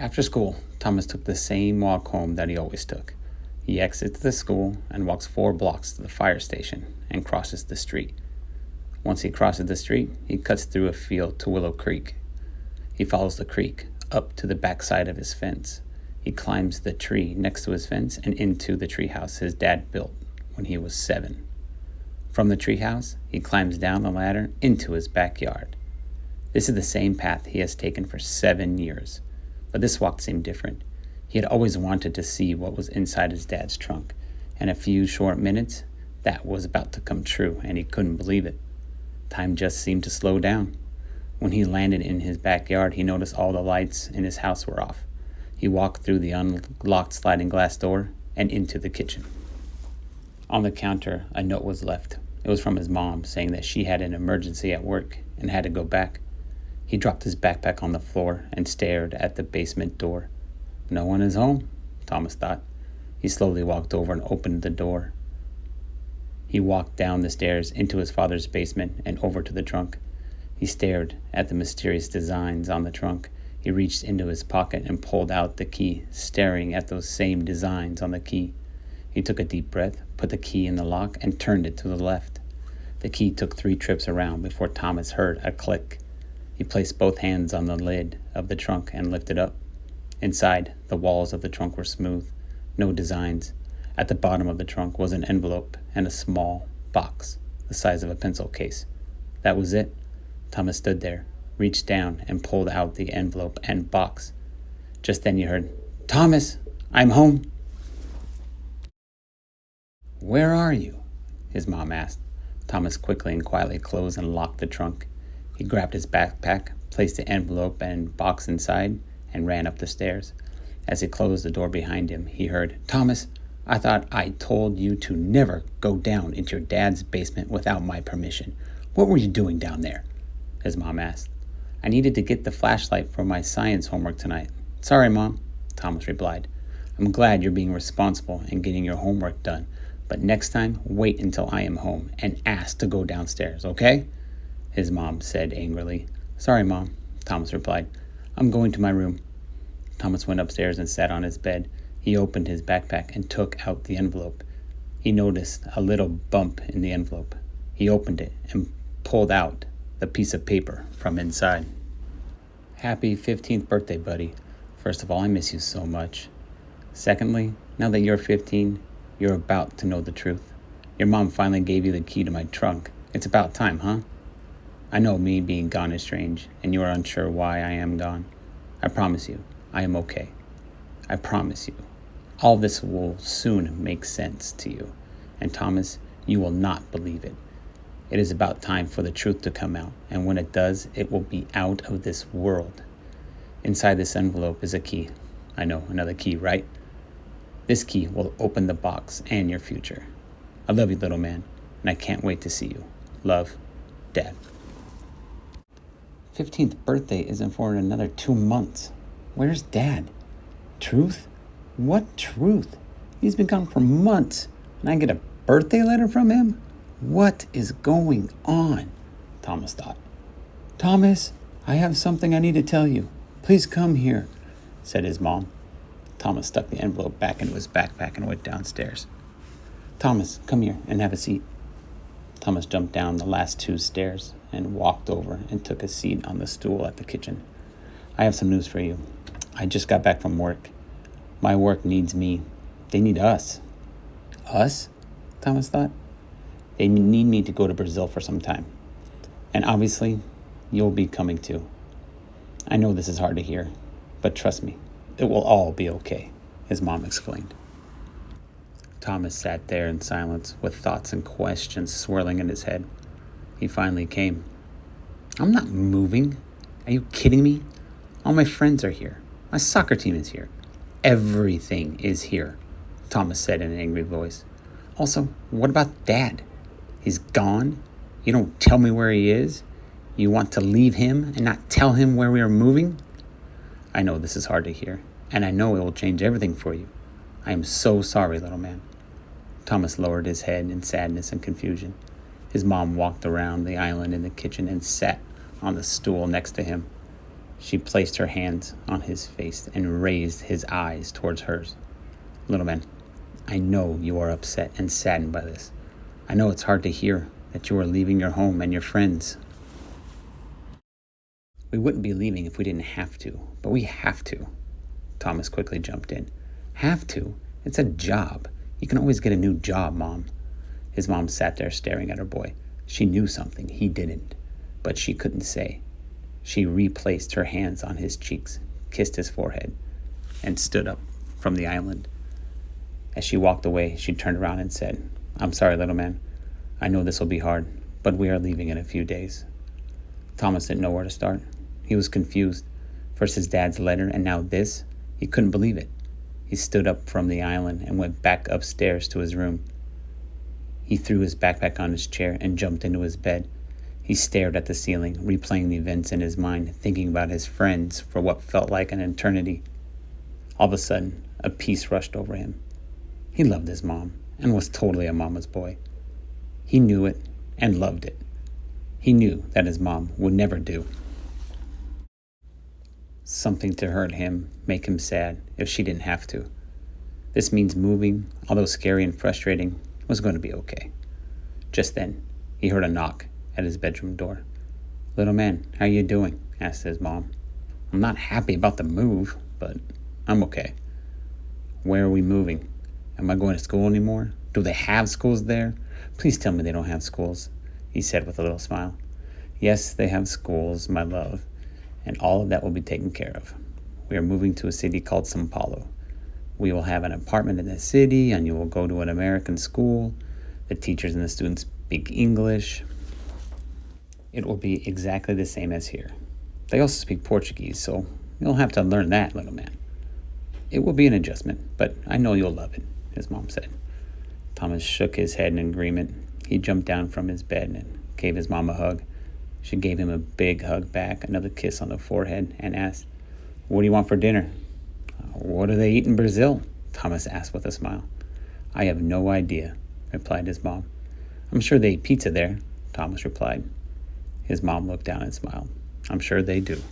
After school, Thomas took the same walk home that he always took. He exits the school and walks 4 blocks to the fire station and crosses the street. Once he crosses the street, he cuts through a field to Willow Creek. He follows the creek up to the backside of his fence. He climbs the tree next to his fence and into the treehouse his dad built when he was 7. From the treehouse, he climbs down the ladder into his backyard. This is the same path he has taken for 7 years, but this walk seemed different. He had always wanted to see what was inside his dad's trunk, and a few short minutes, that was about to come true, and he couldn't believe it. Time just seemed to slow down. When he landed in his backyard, he noticed all the lights in his house were off. He walked through the unlocked sliding glass door and into the kitchen. On the counter, a note was left. It was from his mom, saying that she had an emergency at work and had to go back. He dropped his backpack on the floor and stared at the basement door. No one is home, Thomas thought. He slowly walked over and opened the door. He walked down the stairs into his father's basement and over to the trunk. He stared at the mysterious designs on the trunk. He reached into his pocket and pulled out the key, staring at those same designs on the key. He took a deep breath, put the key in the lock, and turned it to the left. The key took 3 trips around before Thomas heard a click. He placed both hands on the lid of the trunk and lifted up. Inside, the walls of the trunk were smooth, no designs. At the bottom of the trunk was an envelope and a small box, the size of a pencil case. That was it. Thomas stood there, reached down, and pulled out the envelope and box. Just then he heard, "Thomas, I'm home." "Where are you?" his mom asked. Thomas quickly and quietly closed and locked the trunk. He grabbed his backpack, placed the envelope and box inside, and ran up the stairs. As he closed the door behind him, he heard, "Thomas, I thought I told you to never go down into your dad's basement without my permission. What were you doing down there?" his mom asked. "I needed to get the flashlight for my science homework tonight." "Sorry, Mom," Thomas replied. "I'm glad you're being responsible and getting your homework done, but next time, wait until I am home and ask to go downstairs, okay?" his mom said angrily. "Sorry, Mom," Thomas replied. "I'm going to my room." Thomas went upstairs and sat on his bed. He opened his backpack and took out the envelope. He noticed a little bump in the envelope. He opened it and pulled out the piece of paper from inside. "Happy 15th birthday, buddy. First of all, I miss you so much. Secondly, now that you're 15, you're about to know the truth. Your mom finally gave you the key to my trunk. It's about time, huh? I know me being gone is strange, and you are unsure why I am gone. I promise you, I am okay. I promise you. All this will soon make sense to you. And Thomas, you will not believe it. It is about time for the truth to come out, and when it does, it will be out of this world. Inside this envelope is a key. I know, another key, right? This key will open the box and your future. I love you, little man, and I can't wait to see you. Love, Dad." 15th birthday isn't for another 2 months. Where's Dad? Truth? What truth? He's been gone for months, and I get a birthday letter from him? What is going on? Thomas thought. "Thomas, I have something I need to tell you. Please come here," said his mom. Thomas stuck the envelope back into his backpack and went downstairs. "Thomas, come here and have a seat." Thomas jumped down the last 2 stairs and walked over and took a seat on the stool at the kitchen. "I have some news for you. I just got back from work. My work needs me. They need us." "Us?" Thomas thought. "They need me to go to Brazil for some time. And obviously, you'll be coming too. I know this is hard to hear, but trust me, it will all be okay," his mom explained. Thomas sat there in silence with thoughts and questions swirling in his head. He finally came. "I'm not moving. Are you kidding me? All my friends are here. My soccer team is here. Everything is here," Thomas said in an angry voice. "Also, what about Dad? He's gone? You don't tell me where he is? You want to leave him and not tell him where we are moving?" "I know this is hard to hear, and I know it will change everything for you. I am so sorry, little man." Thomas lowered his head in sadness and confusion. His mom walked around the island in the kitchen and sat on the stool next to him. She placed her hands on his face and raised his eyes towards hers. Little man, I know you are upset and saddened by this. I know it's hard to hear that you are leaving your home and your friends. We wouldn't be leaving if we didn't have to, but we have to. Thomas quickly jumped in. Have to? It's a job. You can always get a new job, Mom. His mom sat there staring at her boy. She knew something he didn't, but she couldn't say. She replaced her hands on his cheeks, kissed his forehead, and stood up from the island. As she walked away, she turned around and said, I'm sorry, little man. I know this will be hard, but we are leaving in a few days. Thomas didn't know where to start. He was confused. First his dad's letter, and now this. He couldn't believe it. He stood up from the island and went back upstairs to his room. He threw his backpack on his chair and jumped into his bed. He stared at the ceiling, replaying the events in his mind, thinking about his friends for what felt like an eternity. All of a sudden, a peace rushed over him. He loved his mom and was totally a mama's boy. He knew it and loved it. He knew that his mom would never do something to hurt him, make him sad, if she didn't have to. This means moving, although scary and frustrating, was going to be okay. Just then, he heard a knock at his bedroom door. Little man, how you doing? Asked his mom. I'm not happy about the move, but I'm okay. Where are we moving? Am I going to school anymore? Do they have schools there? Please tell me they don't have schools, he said with a little smile. Yes, they have schools, my love, and all of that will be taken care of. We are moving to a city called Sao Paulo. We will have an apartment in the city, and you will go to an American school. The teachers and the students speak English. It will be exactly the same as here. They also speak Portuguese, so you'll have to learn that, little man. It will be an adjustment, but I know you'll love it, his mom said. Thomas shook his head in agreement. He jumped down from his bed and gave his mom a hug. She gave him a big hug back, another kiss on the forehead, and asked, What do you want for dinner? What do they eat in Brazil? Thomas asked with a smile. I have no idea, replied his mom. I'm sure they eat pizza there, Thomas replied. His mom looked down and smiled. I'm sure they do.